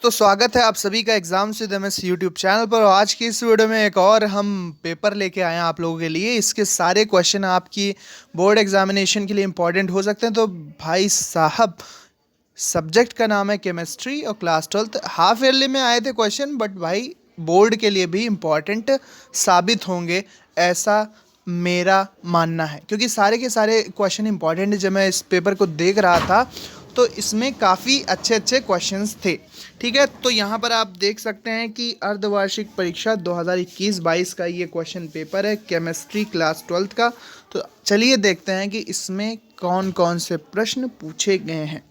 तो स्वागत है आप सभी का exam with MS YouTube channel पर। और आज की इस वीडियो में एक और हम पेपर लेके आए हैं आप लोगों के लिए। इसके सारे क्वेश्चन आपकी बोर्ड एग्जामिनेशन के लिए इंपॉर्टेंट हो सकते हैं। तो भाई साहब, सब्जेक्ट का नाम है केमिस्ट्री और क्लास 12 हाफ ईयरली में आए थे क्वेश्चन, बट भाई बोर्ड के लिए भी इम्पॉर्टेंट साबित होंगे, ऐसा मेरा मानना है। क्योंकि सारे के सारे क्वेश्चन इंपॉर्टेंट है। जब मैं इस पेपर को देख रहा था तो इसमें काफ़ी अच्छे अच्छे क्वेश्चंस थे। ठीक है, तो यहाँ पर आप देख सकते हैं कि अर्धवार्षिक परीक्षा 2021-22 का ये क्वेश्चन पेपर है केमिस्ट्री क्लास 12 का। तो चलिए देखते हैं कि इसमें कौन कौन से प्रश्न पूछे गए हैं।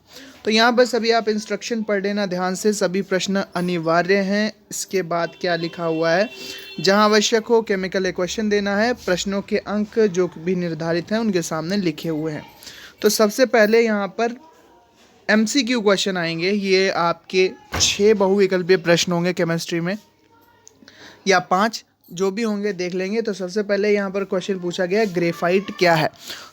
तो यहाँ पर सभी आप इंस्ट्रक्शन पढ़ लेना ध्यान से, सभी प्रश्न अनिवार्य हैं। इसके बाद क्या लिखा हुआ है, जहाँ आवश्यक हो केमिकल इक्वेशन देना है। प्रश्नों के अंक जो भी निर्धारित हैं उनके सामने लिखे हुए हैं। तो सबसे पहले यहाँ पर MCQ क्वेश्चन आएंगे। ये आपके 6 बहुविकल्पीय प्रश्न होंगे केमिस्ट्री में, या 5 जो भी होंगे देख लेंगे। तो सबसे पहले यहाँ पर क्वेश्चन पूछा गया ग्रेफाइट क्या है।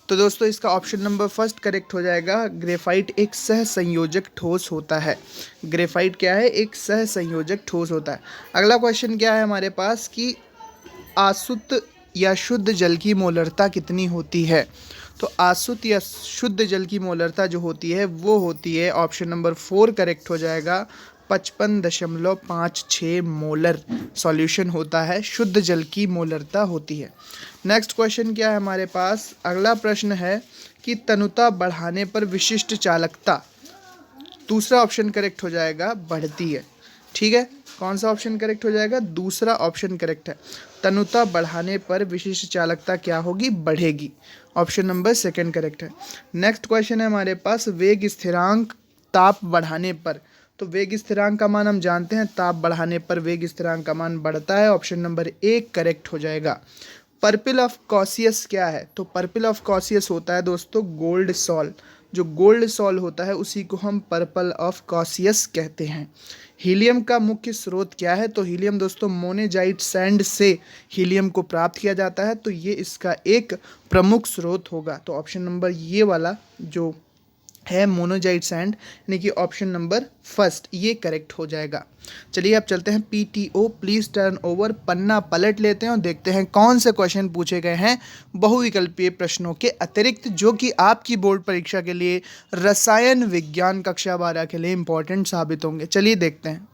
तो दोस्तों इसका ऑप्शन नंबर फर्स्ट करेक्ट हो जाएगा। ग्रेफाइट एक सहसंयोजक ठोस होता है। ग्रेफाइट क्या है? एक सहसंयोजक ठोस होता है। अगला क्वेश्चन क्या है हमारे पास कि आसुत या शुद्ध जल की मोलरता कितनी होती है। तो आसुत या शुद्ध जल की मोलरता जो होती है वो होती है, ऑप्शन नंबर 4 करेक्ट हो जाएगा, 55.56 मोलर सॉल्यूशन होता है, शुद्ध जल की मोलरता होती है। नेक्स्ट क्वेश्चन क्या है हमारे पास, अगला प्रश्न है कि तनुता बढ़ाने पर विशिष्ट चालकता, दूसरा ऑप्शन करेक्ट हो जाएगा, बढ़ती है। ठीक है, कौन सा ऑप्शन करेक्ट हो जाएगा? दूसरा ऑप्शन करेक्ट है। तनुता बढ़ाने पर विशिष्ट चालकता क्या होगी? बढ़ेगी। ऑप्शन नंबर सेकंड करेक्ट है। नेक्स्ट क्वेश्चन है हमारे पास वेग स्थिरांक ताप बढ़ाने पर। तो वेग स्थिरांक का मान हम जानते हैं, ताप बढ़ाने पर वेग स्थिरांक का मान बढ़ता है। ऑप्शन नंबर 1 करेक्ट हो जाएगा। पर्पल ऑफ कॉसियस क्या है? तो पर्पल ऑफ कॉसियस होता है दोस्तों गोल्ड सॉल। जो गोल्ड सॉल होता है उसी को हम पर्पल ऑफ कॉसियस कहते हैं। हीलियम का मुख्य स्रोत क्या है? तो हीलियम दोस्तों मोनेजाइट सैंड से हीलियम को प्राप्त किया जाता है, तो ये इसका एक प्रमुख स्रोत होगा। तो ऑप्शन नंबर ये वाला जो है मोनोजाइट सैंड, यानी कि ऑप्शन नंबर फर्स्ट ये करेक्ट हो जाएगा। चलिए अब चलते हैं PTO प्लीज टर्न ओवर, पन्ना पलट लेते हैं और देखते हैं कौन से क्वेश्चन पूछे गए हैं बहुविकल्पीय प्रश्नों के अतिरिक्त, जो कि आपकी बोर्ड परीक्षा के लिए रसायन विज्ञान कक्षा 12 के लिए इंपॉर्टेंट साबित होंगे। चलिए देखते हैं।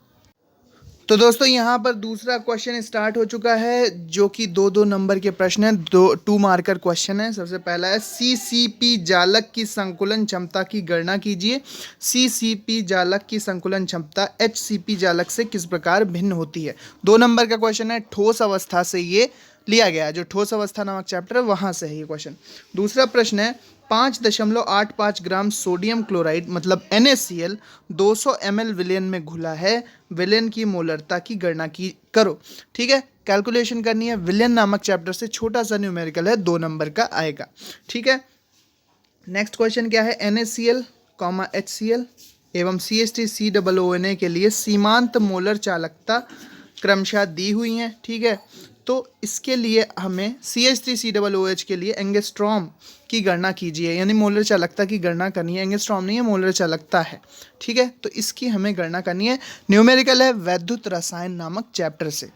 तो दोस्तों यहाँ पर दूसरा क्वेश्चन स्टार्ट हो चुका है, जो कि 2-2 नंबर के प्रश्न हैं, 2 मार्कर क्वेश्चन है। सबसे पहला है CCP जालक की संकुलन क्षमता की गणना कीजिए। CCP जालक की संकुलन क्षमता HCP जालक से किस प्रकार भिन्न होती है। 2 नंबर का क्वेश्चन है, ठोस अवस्था से ये लिया गया है, जो ठोस अवस्था नामक चैप्टर है वहाँ से है ये क्वेश्चन। दूसरा प्रश्न है 5.85 ग्राम सोडियम क्लोराइड मतलब NaCl 200 ml विलेन में घुला है, विलेन की मोलरता की गणना की करो। ठीक है, कैलकुलेशन करनी है। विलेन नामक चैप्टर से छोटा सा न्यूमेरिकल है, 2 नंबर का आएगा। ठीक है, नेक्स्ट क्वेश्चन क्या है, NaCl, HCl एवं CH3COONA के लिए सीमांत मोलर चालकता क्रमशः दी हुई हैं। ठीक है, तो इसके लिए हमें CH3COOH के लिए एंगस्ट्रॉम की गणना कीजिए, यानी मोलर चालकता की गणना करनी है। एंगस्ट्रॉम नहीं है, मोलर चालकता है। ठीक है, तो इसकी हमें गणना करनी है। न्यूमेरिकल है वैद्युत रसायन नामक चैप्टर से।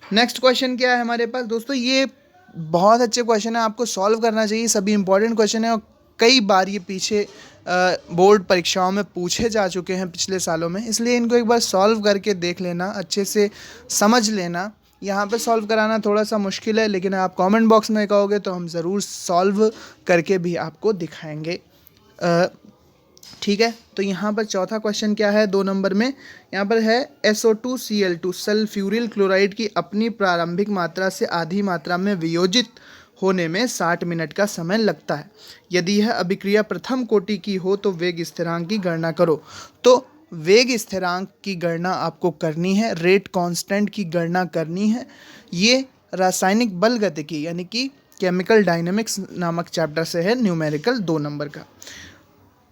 नेक्स्ट क्वेश्चन क्या है हमारे पास दोस्तों, ये बहुत अच्छे क्वेश्चन है, आपको सॉल्व करना चाहिए। सभी इंपॉर्टेंट क्वेश्चन है और कई बार ये पीछे बोर्ड परीक्षाओं में पूछे जा चुके हैं पिछले सालों में, इसलिए इनको एक बार सॉल्व करके देख लेना, अच्छे से समझ लेना। यहाँ पे सॉल्व कराना थोड़ा सा मुश्किल है, लेकिन आप कमेंट बॉक्स में कहोगे तो हम ज़रूर सॉल्व करके भी आपको दिखाएंगे। ठीक है, तो यहाँ पर चौथा क्वेश्चन क्या है 2 नंबर में, यहाँ पर है SO2Cl2 सल्फ्यूरिल क्लोराइड की अपनी प्रारंभिक मात्रा से आधी मात्रा में वियोजित होने में 60 मिनट का समय लगता है। यदि यह अभिक्रिया प्रथम कोटि की हो तो वेग स्थिरांक की गणना करो। तो वेग स्थिरांक की गणना आपको करनी है, रेट कांस्टेंट की गणना करनी है। ये रासायनिक बलगतिकी यानी कि केमिकल डायनेमिक्स नामक चैप्टर से है, न्यूमेरिकल 2 नंबर का।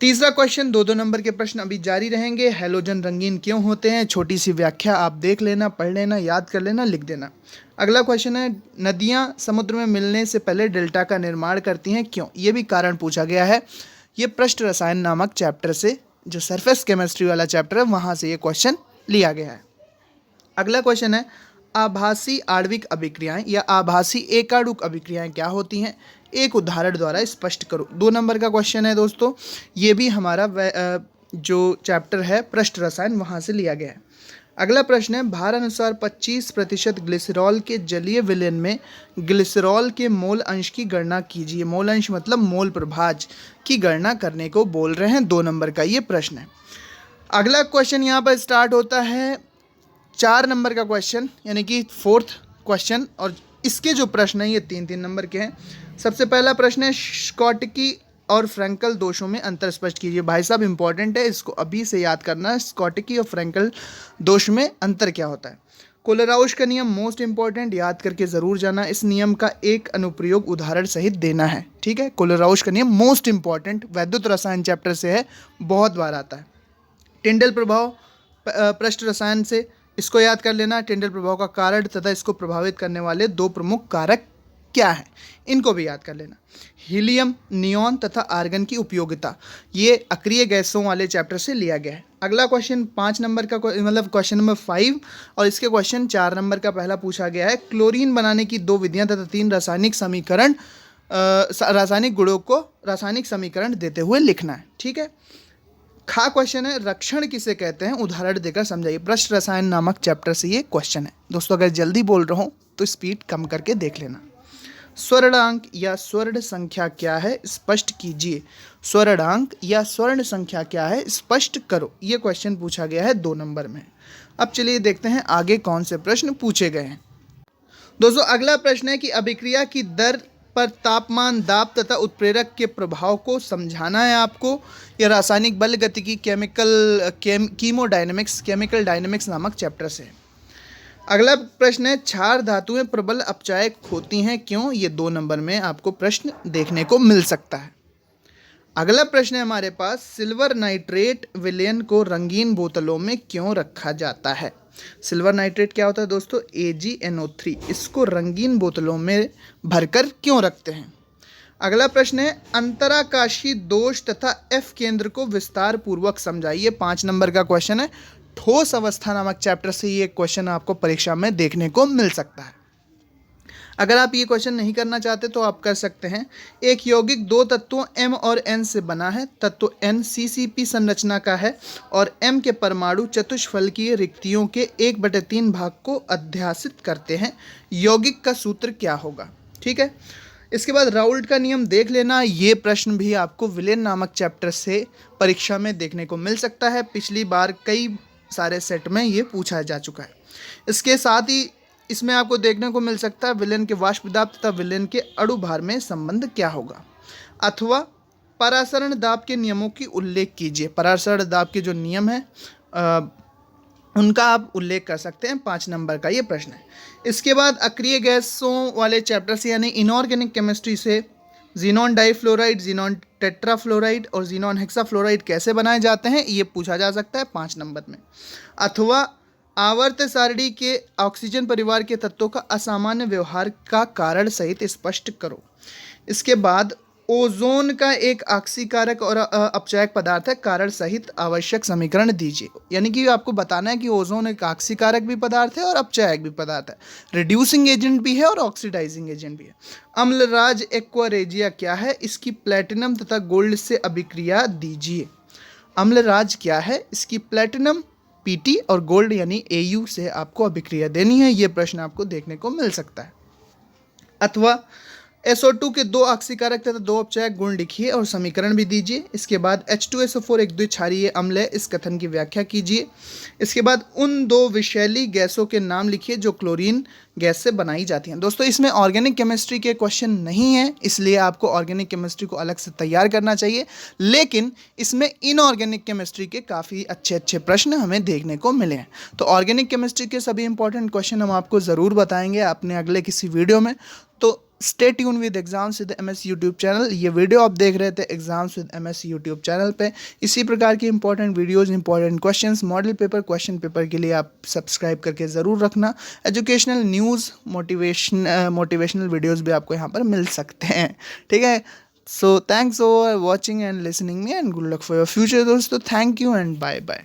तीसरा क्वेश्चन, 2-2 नंबर के प्रश्न अभी जारी रहेंगे। हैलोजन रंगीन क्यों होते हैं? छोटी सी व्याख्या आप देख लेना, पढ़ लेना, याद कर लेना, लिख देना। अगला क्वेश्चन है नदियां समुद्र में मिलने से पहले डेल्टा का निर्माण करती हैं, क्यों? ये भी कारण पूछा गया है। ये पृष्ठ रसायन नामक चैप्टर से, जो सरफेस केमिस्ट्री वाला चैप्टर है, वहाँ से ये क्वेश्चन लिया गया है। अगला क्वेश्चन है, आभासी आणविक अभिक्रियाएं या आभासी एकाणुक अभिक्रियाएं क्या होती हैं, एक उदाहरण द्वारा स्पष्ट करो। 2 नंबर का क्वेश्चन है दोस्तों, ये भी हमारा जो चैप्टर है पृष्ठ रसायन वहाँ से लिया गया है। अगला प्रश्न है, भार अनुसार 25% ग्लिसरॉल के जलीय विलयन में ग्लिसरॉल के मोल अंश की गणना कीजिए। मोल अंश मतलब मोल प्रभाज की गणना करने को बोल रहे हैं। 2 नंबर का ये प्रश्न है। अगला क्वेश्चन यहाँ पर स्टार्ट होता है 4 नंबर का क्वेश्चन, यानी कि 4th क्वेश्चन, और इसके जो प्रश्न हैं ये 3-3 नंबर के हैं। सबसे पहला प्रश्न है, स्कॉटकी और फ्रैंकल दोषों में अंतर स्पष्ट कीजिए। भाई साहब इंपॉर्टेंट है, इसको अभी से याद करना है। स्कॉटकी और फ्रैंकल दोष में अंतर क्या होता है। कोलेराउश का नियम मोस्ट इंपॉर्टेंट, याद करके ज़रूर जाना। इस नियम का एक अनुप्रयोग उदाहरण सहित देना है, ठीक है। कोलेराउश का नियम मोस्ट इंपॉर्टेंट, वैद्युत रसायन चैप्टर से है, बहुत बार आता है। टिंडल प्रभाव पृष्ठ रसायन से, इसको याद कर लेना। टिंडल प्रभाव का कारण तथा इसको प्रभावित करने वाले 2 प्रमुख कारक क्या है, इनको भी याद कर लेना। हीलियम, नियॉन तथा आर्गन की उपयोगिता, ये अक्रिय गैसों वाले चैप्टर से लिया गया है। अगला क्वेश्चन 5 नंबर का, मतलब क्वेश्चन नंबर 5, और इसके क्वेश्चन 4 नंबर का पहला पूछा गया है। क्लोरीन बनाने की 2 विधियां तथा 3 रासायनिक समीकरण, रासायनिक गुणों को रासायनिक समीकरण देते हुए लिखना है, ठीक है। खा क्वेश्चन है, रक्षण किसे कहते हैं, उदाहरण देकर समझाइए। पृष्ठ रसायन नामक चैप्टर से ये क्वेश्चन है। दोस्तों अगर जल्दी बोल रहा हूँ तो स्पीड कम करके देख लेना। स्वर्णांक या स्वर्ण संख्या क्या है, स्पष्ट कीजिए। स्वर्णांक या स्वर्ण संख्या क्या है, स्पष्ट करो। ये क्वेश्चन पूछा गया है 2 नंबर में। अब चलिए देखते हैं आगे कौन से प्रश्न पूछे गए हैं। दोस्तों अगला प्रश्न है कि अभिक्रिया की दर पर तापमान, दाब तथा उत्प्रेरक के प्रभाव को समझाना है आपको। यह रासायनिक बल गतिकी केमिकल डायनेमिक्स नामक चैप्टर से है। अगला प्रश्न है, क्षार धातुएं प्रबल अपचायक होती हैं, क्यों? ये 2 नंबर में आपको प्रश्न देखने को मिल सकता है। अगला प्रश्न है हमारे पास, सिल्वर नाइट्रेट विलयन को रंगीन बोतलों में क्यों रखा जाता है। सिल्वर नाइट्रेट क्या होता है दोस्तों, AgNO3, इसको रंगीन बोतलों में भरकर क्यों रखते हैं। अगला प्रश्न है, अंतराकाशी दोष तथा F केंद्र को विस्तार पूर्वक समझाइए। 5 नंबर का क्वेश्चन है। ठोस अवस्था नामक चैप्टर से ये क्वेश्चन आपको परीक्षा में देखने को मिल सकता है। अगर आप ये क्वेश्चन नहीं करना चाहते तो आप कर सकते हैं। एक यौगिक 2 तत्वों M और N से बना है। तत्व N CCP संरचना का है और M के परमाणु चतुष्फलकीय रिक्तियों के 1/3 भाग को अध्यासित करते हैं। यौगिक का सूत्र क्या होगा, ठीक है। इसके बाद राउल्ट का नियम देख लेना। ये प्रश्न भी आपको विलेन नामक चैप्टर से परीक्षा में देखने को मिल सकता है। पिछली बार कई सारे सेट में ये पूछा जा चुका है। इसके साथ ही इसमें आपको देखने को मिल सकता है विलेन के वाष्प दाब तथा विलेन के अणु भार में संबंध क्या होगा, अथवा परासरण दाब के नियमों की उल्लेख कीजिए। परासरण दाब के जो नियम है उनका आप उल्लेख कर सकते हैं। 5 नंबर का ये प्रश्न है। इसके बाद अक्रिय गैसों वाले चैप्टर से यानी इनऑर्गेनिक केमिस्ट्री से जीनॉन डाइफ्लोराइड, जीनॉन टेट्राफ्लोराइड और जीनॉन हेक्साफ्लोराइड कैसे बनाए जाते हैं, ये पूछा जा सकता है 5 नंबर में। अथवा आवर्त सारणी के ऑक्सीजन परिवार के तत्वों का असामान्य व्यवहार का कारण सहित स्पष्ट करो। इसके बाद ओजोन का एक ऑक्सीकारक और अपचायक पदार्थ है, कारण सहित आवश्यक समीकरण दीजिए। यानी कि आपको बताना है कि ओजोन एक ऑक्सीकारक भी पदार्थ है और अपचायक भी पदार्थ है, रिड्यूसिंग एजेंट भी है और ऑक्सीडाइजिंग एजेंट भी है। अम्लराज एक्वारेजिया क्या है, इसकी प्लेटिनम तथा गोल्ड से अभिक्रिया दीजिए। अम्लराज क्या है, इसकी प्लेटिनम PT और गोल्ड यानी AU से आपको अभिक्रिया देनी है। ये प्रश्न आपको देखने को मिल सकता है। अथवा SO2 के 2 ऑक्सीकारक तथा 2 अपचायक गुण लिखिए और समीकरण भी दीजिए। इसके बाद H2SO4 एक द्विक्षारीय अम्ल है, इस कथन की व्याख्या कीजिए। इसके बाद उन 2 विषैली गैसों के नाम लिखिए जो क्लोरीन गैस से बनाई जाती हैं। दोस्तों इसमें ऑर्गेनिक केमिस्ट्री के क्वेश्चन नहीं है, इसलिए आपको ऑर्गेनिक केमिस्ट्री को अलग से तैयार करना चाहिए, लेकिन इसमें इनऑर्गेनिक केमिस्ट्री के काफ़ी अच्छे अच्छे प्रश्न हमें देखने को मिले हैं। तो ऑर्गेनिक केमिस्ट्री के सभी इंपॉर्टेंट क्वेश्चन हम आपको ज़रूर बताएंगे अपने अगले किसी वीडियो में। तो stay tune with exams with MS YouTube channel. ये वीडियो आप देख रहे थे exams with MS YouTube channel पे। इसी प्रकार की important videos, important questions, model paper, question paper के लिए आप सब्सक्राइब करके ज़रूर रखना। एजुकेशनल न्यूज़, मोटिवेशनल वीडियोस भी आपको यहाँ पर मिल सकते हैं, ठीक है। So thanks for watching and listening me and good luck for your future दोस्तों। Thank you and bye bye.